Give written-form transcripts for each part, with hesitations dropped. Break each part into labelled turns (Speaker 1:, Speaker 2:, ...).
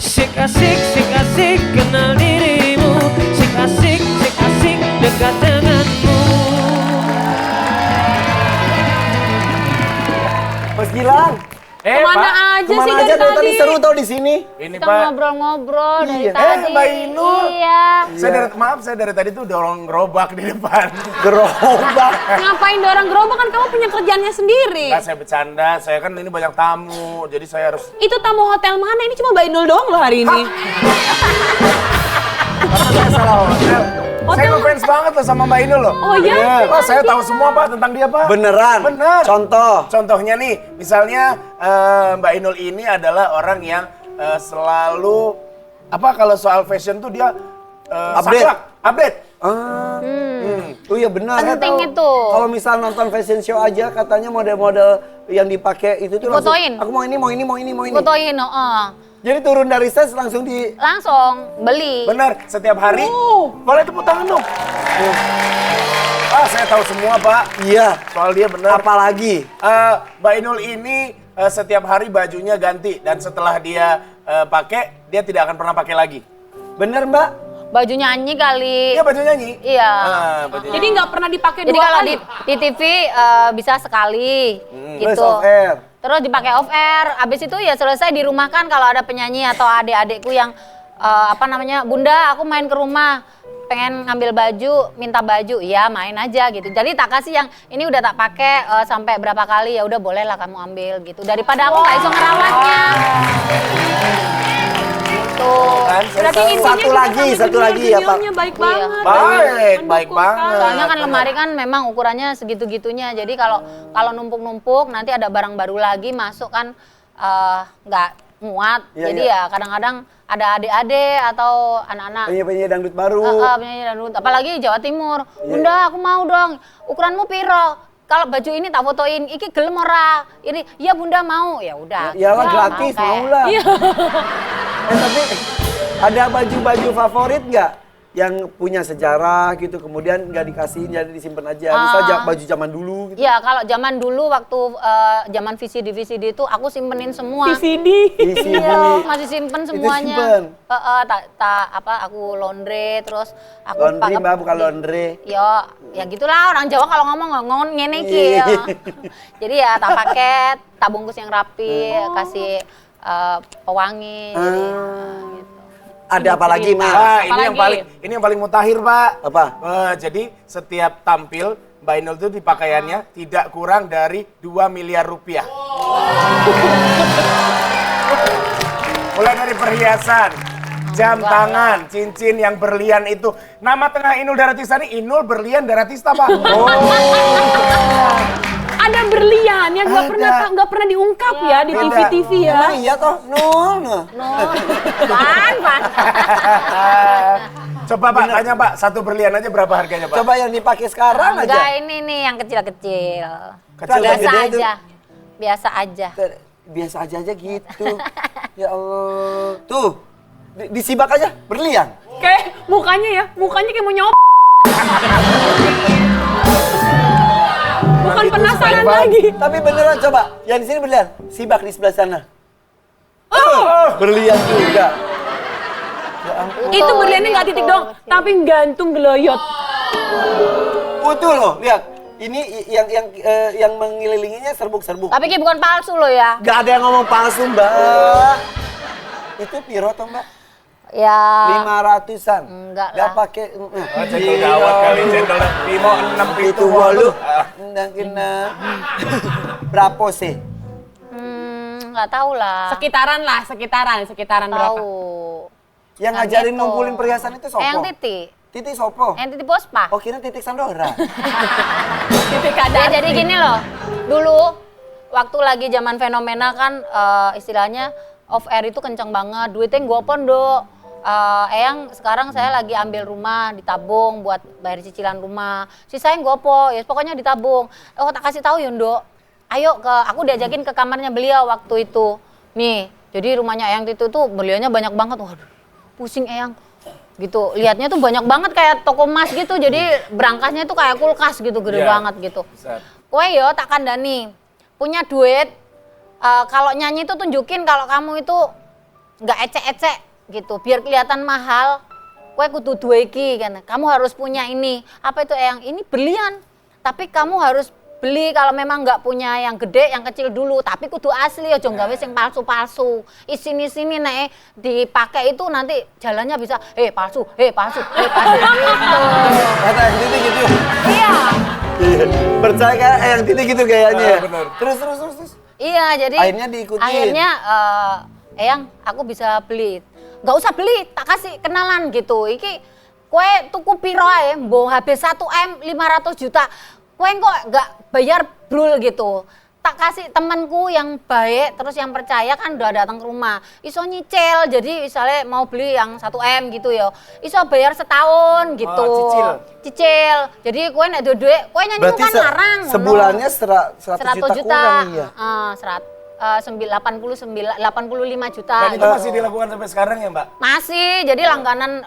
Speaker 1: Sik asik kenal dirimu. Sik asik dekat denganmu.
Speaker 2: Mas Gilang.
Speaker 3: Kemana aja
Speaker 2: Kemana
Speaker 3: sih
Speaker 2: aja
Speaker 3: dari
Speaker 2: tadi
Speaker 3: tadi?
Speaker 2: seru tau di sini.
Speaker 4: Ini
Speaker 3: Kita
Speaker 4: Pak.
Speaker 3: ngobrol-ngobrol dari
Speaker 2: Iya.
Speaker 3: tadi.
Speaker 4: Mbak Inul.
Speaker 3: Iya.
Speaker 4: Saya dari tadi tuh dorong gerobak di depan.
Speaker 2: Gerobak.
Speaker 3: Ngapain dorong gerobak kan kamu punya kerjaannya sendiri.
Speaker 4: Nggak, saya bercanda, saya kan ini banyak tamu, jadi saya harus...
Speaker 3: Itu tamu hotel mana? Ini cuma Mbak Inul doang loh hari ini.
Speaker 4: Saya salah hotel. Saya ngefans banget loh sama Mbak Inul loh.
Speaker 3: Oh iya?
Speaker 4: Pak, saya tahu semua Pak tentang dia Pak.
Speaker 2: Beneran?
Speaker 4: Bener.
Speaker 2: Contoh?
Speaker 4: Contohnya nih, misalnya Mbak Inul ini adalah orang yang selalu... kalau soal fashion tuh dia...
Speaker 2: Update?
Speaker 4: Update.
Speaker 2: Oh iya benar.
Speaker 3: Penting itu.
Speaker 2: Kalau misal nonton fashion show aja katanya model-model yang dipakai itu tuh langsung.
Speaker 3: Fotoin.
Speaker 2: Aku mau ini.
Speaker 3: Fotoin,
Speaker 2: Jadi turun dari stage langsung
Speaker 3: langsung beli.
Speaker 4: Benar, setiap hari. Boleh tepuk tangan dong. Saya tahu semua Pak.
Speaker 2: Iya.
Speaker 4: Soal dia benar.
Speaker 2: Apalagi?
Speaker 4: Mbak Inul ini setiap hari bajunya ganti dan setelah dia pakai, dia tidak akan pernah pakai lagi.
Speaker 2: Bener Mbak?
Speaker 3: Baju nyanyi kali.
Speaker 4: Iya baju nyanyi.
Speaker 3: Iya.
Speaker 4: Baju
Speaker 3: Jadi nggak pernah dipakai
Speaker 5: Jadi
Speaker 3: dua
Speaker 5: kalau
Speaker 3: kali.
Speaker 5: di TV bisa sekali
Speaker 2: Terus
Speaker 5: gitu.
Speaker 2: off air.
Speaker 5: Terus dipakai off air. Abis itu ya selesai di rumah kan kalau ada penyanyi atau adik-adikku yang Bunda aku main ke rumah pengen ngambil baju, minta baju, ya main aja gitu. Jadi tak kasih yang ini udah tak pakai sampai berapa kali, ya udah boleh lah kamu ambil gitu. Daripada aku nggak iso ngerawatnya.
Speaker 3: Berarti intinya
Speaker 2: Satu lagi ya Pak.
Speaker 3: beliaunya baik banget.
Speaker 4: Baik banget.
Speaker 5: Soalnya kan lemari kan memang ukurannya segitu-gitunya. Jadi kalau numpuk-numpuk nanti ada barang baru lagi masuk kan nggak muat.
Speaker 2: Iya,
Speaker 5: Jadi
Speaker 2: iya.
Speaker 5: ya kadang-kadang ada adik-adik atau anak-anak
Speaker 2: Penyanyi dangdut baru.
Speaker 5: penyanyi dangdut. Apalagi Jawa Timur. Bunda aku mau dong. Ukuranmu piro? Kalau baju ini tak fotoin, iki gelem ora? Ini, ya Bunda mau. Ya udah.
Speaker 2: Iyalah
Speaker 5: Ya,
Speaker 2: gratis,
Speaker 5: mau, kayak-
Speaker 2: mau lah. Tapi ada baju-baju favorit nggak? Yang punya sejarah gitu, kemudian nggak dikasihin, jadi disimpan aja. Misal baju zaman dulu gitu.
Speaker 5: Ya kalau zaman dulu waktu zaman VCD itu aku simpenin semua.
Speaker 3: VCD.
Speaker 5: Iya, masih simpen semuanya.
Speaker 2: simpen?
Speaker 5: Aku laundry terus aku
Speaker 2: Laundry Mbak, bukan laundry.
Speaker 5: Ya gitulah orang Jawa kalau ngomong ngene iki ya. Jadi ya tak paket, tak bungkus yang rapi, kasih pewangi. Jadi, gitu.
Speaker 2: Ada apa lagi Mas?
Speaker 4: Ini yang paling mutakhir Pak.
Speaker 2: Apa?
Speaker 4: Jadi setiap tampil Mbak Inul itu di pakaiannya tidak kurang dari 2 miliar rupiah. Mulai dari perhiasan, jam tangan, cincin yang berlian itu. Nama tengah Inul Daratista ini Inul Berlian Daratista Pak.
Speaker 3: Ada berlian yang nggak pernah diungkap ya di TV-TV ya.
Speaker 2: Emang iya toh? No.
Speaker 5: Pan.
Speaker 4: Coba Pak, tanya Pak, satu berlian aja berapa harganya Pak?
Speaker 2: Coba yang dipakai sekarang
Speaker 5: Enggak,
Speaker 2: aja.
Speaker 5: ini nih yang kecil-kecil.
Speaker 4: Kecil
Speaker 5: Biasa
Speaker 2: gede itu.
Speaker 5: aja. Biasa aja.
Speaker 2: Biasa aja gitu. Ya Allah. Tuh, disibak aja, berlian.
Speaker 3: Kayak mukanya kayak mau nyop. Bukan penasaran lagi.
Speaker 2: Tapi beneran coba, yang di sini berlian. Sibak di sebelah sana. Berlian juga. Ya ampun.
Speaker 3: Itu berliannya nggak titik dong, tapi gantung geloyot.
Speaker 2: Utuh loh, lihat. Ini yang mengelilinginya serbuk-serbuk.
Speaker 5: Tapi Ki bukan palsu loh ya.
Speaker 2: Gak ada yang ngomong palsu, Mbak. Itu piro toh, Mbak?
Speaker 5: Ya.
Speaker 2: 500-an.
Speaker 5: Enggak
Speaker 2: Gak
Speaker 5: lah.
Speaker 2: pakai.
Speaker 4: Cendol gawat kali, cendol Bimo 6
Speaker 2: Itu walu. Kena. Berapa sih?
Speaker 5: Nggak tahu lah.
Speaker 3: Sekitaran berapa?
Speaker 5: Tahu.
Speaker 2: Yang
Speaker 5: Nah,
Speaker 2: ngajarin
Speaker 5: gitu.
Speaker 2: ngumpulin perhiasan itu sopo?
Speaker 5: Yang titik.
Speaker 2: Titik sopo?
Speaker 5: Yang titik Bospa.
Speaker 2: Oh, kira titik Sandora.
Speaker 3: Titik
Speaker 5: Ya,
Speaker 3: kadar.
Speaker 5: jadi gini loh. Dulu waktu lagi zaman fenomena kan istilahnya off air itu kenceng banget. Duitnya gue pondok. Eyang sekarang saya lagi ambil rumah ditabung buat bayar cicilan rumah. Sisain gue ya pokoknya ditabung. Oh tak kasih tahu Yundo. Ayo aku diajakin ke kamarnya beliau waktu itu. Nih, jadi rumahnya Eyang itu tuh beliaunya banyak banget. Waduh, pusing Eyang. Gitu, lihatnya tuh banyak banget kayak toko emas gitu. Jadi berangkasnya tuh kayak kulkas gitu, gede banget gitu. Kowe yo tak kandani. Punya duit kalau nyanyi itu tunjukin kalau kamu itu nggak ecek-ecek gitu. Biar kelihatan mahal, kue kudu dua iki kan. Kamu harus punya ini. Apa itu Eyang? Ini berlian. Tapi kamu harus beli kalau memang nggak punya yang gede, yang kecil dulu. Tapi kudu asli, ojo gawe sing palsu-palsu. Sini nek dipakai itu nanti jalannya bisa palsu gitu.
Speaker 2: Kata yang Titi gitu.
Speaker 5: Iya.
Speaker 2: Percaya kan yang Titi gitu kayaknya.
Speaker 4: Bener.
Speaker 2: Terus.
Speaker 5: Iya, jadi
Speaker 2: Akhirnya diikutin.
Speaker 5: Akhirnya Eyang, aku bisa beli. Nggak usah beli, tak kasih kenalan gitu. Iki kue tuku piro ae, mbok habis 1 M 500 juta. Kue kok nggak bayar brul gitu. Tak kasih temanku yang baik, terus yang percaya kan udah datang ke rumah. Iso nyicil, jadi misalnya mau beli yang 1 M gitu ya. Iso bayar setahun gitu.
Speaker 4: Oh,
Speaker 5: Cicil. Jadi kue nek duwe, kue nyanyi
Speaker 2: Berarti
Speaker 5: kan larang.
Speaker 2: sebulannya 100 juta kurang iya.
Speaker 5: 85 juta.
Speaker 4: Dan itu
Speaker 5: gitu.
Speaker 4: masih dilakukan sampai sekarang ya Mbak?
Speaker 5: Masih, jadi langganan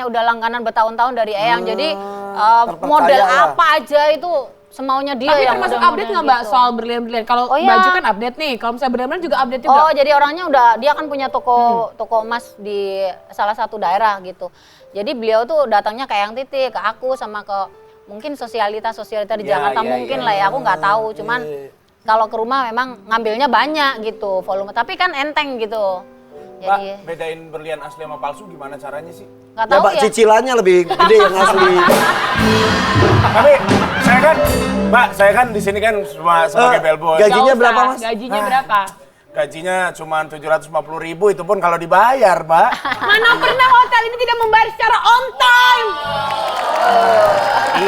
Speaker 5: udah langganan bertahun-tahun dari Eyang. Jadi
Speaker 2: terpercaya
Speaker 5: model
Speaker 2: ya.
Speaker 5: apa aja itu semaunya dia.
Speaker 3: Tapi
Speaker 5: yang
Speaker 3: termasuk
Speaker 5: model-model
Speaker 3: update nggak Mbak
Speaker 5: gitu.
Speaker 3: soal berlian-berlian? Kalau
Speaker 5: Oh, iya.
Speaker 3: baju kan update nih, kalau misalnya berlian juga update juga.
Speaker 5: Oh, jadi orangnya dia kan punya toko emas di salah satu daerah gitu. Jadi beliau tuh datangnya ke Eyang Titi, ke aku sama ke mungkin sosialita di Jakarta mungkin lah ya, aku nggak tahu. Cuman kalau ke rumah memang ngambilnya banyak gitu volume, tapi kan enteng gitu.
Speaker 4: Mbak,
Speaker 5: Jadi
Speaker 4: bedain berlian asli sama palsu gimana caranya sih?
Speaker 5: nggak
Speaker 2: Ya
Speaker 5: tahu
Speaker 2: Mbak,
Speaker 5: ya.
Speaker 2: cicilannya lebih gede yang asli.
Speaker 4: Tapi saya kan di sini kan cuma sebagai bellboy.
Speaker 2: Gajinya
Speaker 3: Nggak
Speaker 2: berapa,
Speaker 3: usah,
Speaker 2: Mas?
Speaker 3: Gajinya berapa?
Speaker 4: Gajinya cuma 750.000, itu pun kalau dibayar, Mbak.
Speaker 3: Mana pernah hotel ini tidak membayar secara on time?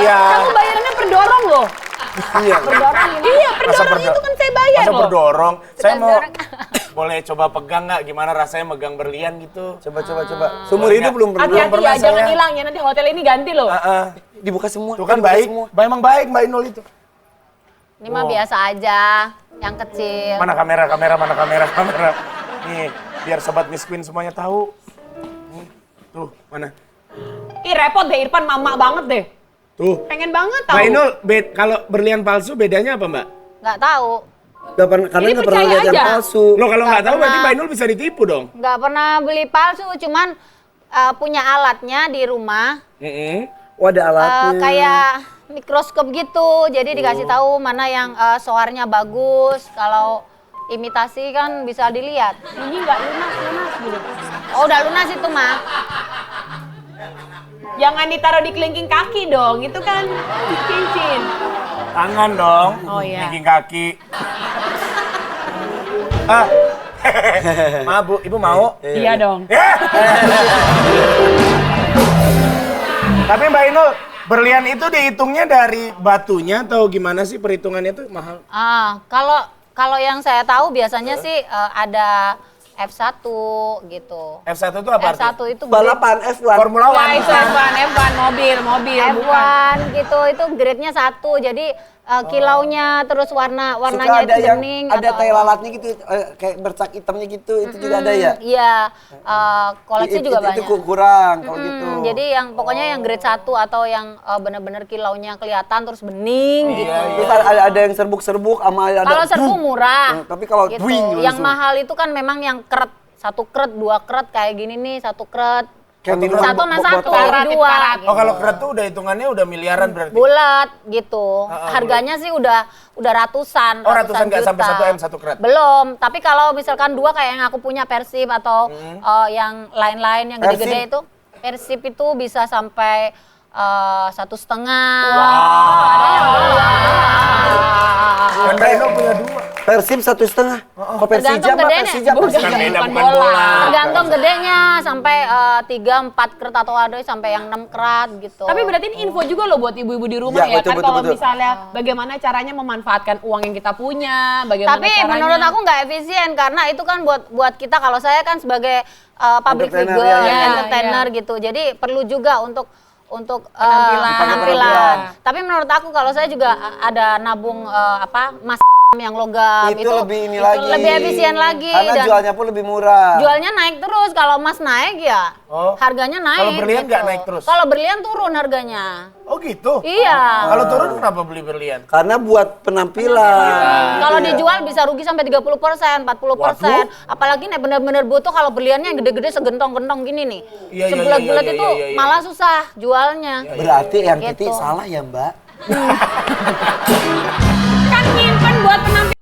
Speaker 4: Iya.
Speaker 3: Kamu bayarannya per dorong loh.
Speaker 2: Iya.
Speaker 3: Iya, per
Speaker 4: Masa
Speaker 3: dorong itu kan saya bayar
Speaker 4: Masa
Speaker 3: loh.
Speaker 4: berdorong? Saya mau
Speaker 5: Berdorong.
Speaker 4: boleh coba pegang nggak? Gimana rasanya megang berlian gitu?
Speaker 2: Coba. Seumur hidup belum pernah.
Speaker 3: Hati-hati
Speaker 4: pernah
Speaker 3: ya, jangan
Speaker 4: saya.
Speaker 3: hilang ya, nanti hotel ini ganti loh.
Speaker 2: Dibuka semua.
Speaker 4: Tuh kan
Speaker 2: dibuka
Speaker 4: baik.
Speaker 2: semua.
Speaker 4: Emang baik Mbak Inul itu.
Speaker 5: Ini mah biasa aja, yang kecil.
Speaker 4: Mana kamera? Nih, biar sobat Miss Queen semuanya tahu. Nih, tuh, mana?
Speaker 3: Ih repot deh, Irfan mama banget deh.
Speaker 4: Tuh.
Speaker 3: Pengen banget tahu.
Speaker 4: Mbak Inul, kalau berlian palsu bedanya apa Mbak?
Speaker 5: Nggak tahu.
Speaker 2: Karena
Speaker 3: Ini
Speaker 2: nggak pernah
Speaker 3: percaya
Speaker 2: lihat yang
Speaker 3: aja.
Speaker 2: palsu.
Speaker 4: Lo kalau nggak tahu
Speaker 5: pernah.
Speaker 4: berarti Mbak Inul bisa ditipu dong.
Speaker 5: Nggak pernah beli palsu, cuman punya alatnya di rumah.
Speaker 2: Oh, ada alatnya.
Speaker 5: Kayak mikroskop gitu, jadi dikasih tahu mana yang soarnya bagus. Kalau imitasi kan bisa dilihat.
Speaker 3: Ini nggak lunas gitu.
Speaker 5: Oh, udah lunas itu mah.
Speaker 3: Jangan ditaruh di kelingking kaki dong, itu kan cincin.
Speaker 4: Tangan dong.
Speaker 3: Oh, iya.
Speaker 4: Bikin kaki. Maaf Bu, Ibu mau?
Speaker 3: Iya dong.
Speaker 4: Tapi Mbak Inul, berlian itu dihitungnya dari batunya atau gimana sih perhitungannya tuh mahal?
Speaker 5: Kalau yang saya tahu biasanya sih ada F1 gitu.
Speaker 4: F1 itu apa
Speaker 5: F1
Speaker 4: artinya?
Speaker 5: itu
Speaker 2: Balapan F1.
Speaker 4: Formula
Speaker 3: Wah,
Speaker 4: One.
Speaker 3: itu F1 mobil bukan.
Speaker 5: F1 gitu, itu grade-nya 1. Jadi kilaunya terus warnanya
Speaker 2: Suka ada
Speaker 5: itu
Speaker 2: yang
Speaker 5: bening
Speaker 2: ada
Speaker 5: atau
Speaker 2: tai
Speaker 5: apa.
Speaker 2: lalatnya gitu, kayak bercak hitamnya gitu, itu juga ada ya?
Speaker 5: Iya, koleksi juga banyak.
Speaker 2: Itu kurang kalau gitu.
Speaker 5: Jadi yang pokoknya yang grade 1 atau yang benar-benar kilaunya kelihatan terus bening gitu.
Speaker 2: Terus ada yang serbuk-serbuk sama ada.
Speaker 5: Kalau serbu murah.
Speaker 2: Tapi kalau
Speaker 5: gitu.
Speaker 2: dwing
Speaker 5: Yang
Speaker 2: langsung.
Speaker 5: mahal itu kan memang yang keret, 1 keret, 2 keret kayak gini nih, 1 keret.
Speaker 2: Kayak minuman
Speaker 5: 1 sama 1
Speaker 2: botol.
Speaker 5: jadi 2.
Speaker 4: Oh kalau keret tuh udah hitungannya udah miliaran berarti?
Speaker 5: Bulat gitu. Harganya sih udah ratusan.
Speaker 4: Oh, ratusan, nggak
Speaker 5: juta.
Speaker 4: sampai 1 M 1 keret?
Speaker 5: Belum, tapi kalau misalkan 2 kayak yang aku punya Persib atau yang lain-lain yang gede-gede itu, Persib itu bisa sampai 1,5. Ada yang 2.
Speaker 4: Dan Mbak Inul punya 2.
Speaker 2: Persib 1,5. Kok Persija
Speaker 5: Tergantung
Speaker 2: apa
Speaker 5: gedenya.
Speaker 2: Persija?
Speaker 3: Bukan.
Speaker 2: Persija.
Speaker 4: Kan beda,
Speaker 3: bukan
Speaker 4: bukan bola.
Speaker 5: Tergantung gedenya sampai 3-4 keret atau ada sampai yang 6 kerat gitu.
Speaker 3: Tapi berarti ini info juga loh buat ibu-ibu di rumah
Speaker 2: Iya,
Speaker 3: ya,
Speaker 2: betul,
Speaker 3: kan
Speaker 2: betul,
Speaker 3: kalau
Speaker 2: betul.
Speaker 3: misalnya bagaimana caranya memanfaatkan uang yang kita punya, bagaimana
Speaker 5: Tapi
Speaker 3: caranya.
Speaker 5: menurut aku nggak efisien karena itu kan buat kita, kalau saya kan sebagai public
Speaker 2: Entertainer,
Speaker 5: figure,
Speaker 2: ya, ya.
Speaker 5: entertainer gitu. Jadi perlu juga untuk
Speaker 3: Penampilan.
Speaker 5: penampilan. Tapi menurut aku kalau saya juga ada nabung mas yang logam
Speaker 2: Itu lebih ini lagi.
Speaker 5: lebih efisien lagi
Speaker 2: Karena
Speaker 5: dan
Speaker 2: jualnya pun lebih murah.
Speaker 5: jualnya naik terus. Kalau emas naik ya harganya naik.
Speaker 4: Kalau berlian
Speaker 5: gitu.
Speaker 4: nggak naik terus?
Speaker 5: Kalau berlian turun harganya.
Speaker 4: Oh gitu?
Speaker 5: Iya.
Speaker 4: Kalau turun kenapa beli berlian?
Speaker 2: Karena buat penampilan.
Speaker 5: Kalau dijual bisa rugi sampai 30%, 40%. Apalagi nih bener-bener butuh kalau berliannya yang gede-gede segentong-gentong gini nih.
Speaker 4: Iya, iya,
Speaker 5: Sebulat-bulat
Speaker 4: iya,
Speaker 5: itu
Speaker 4: iya, iya.
Speaker 5: malah susah jualnya.
Speaker 2: Berarti yang
Speaker 5: Gitu.
Speaker 2: Titi salah ya Mbak?
Speaker 3: Kan nyimpen buat penampilan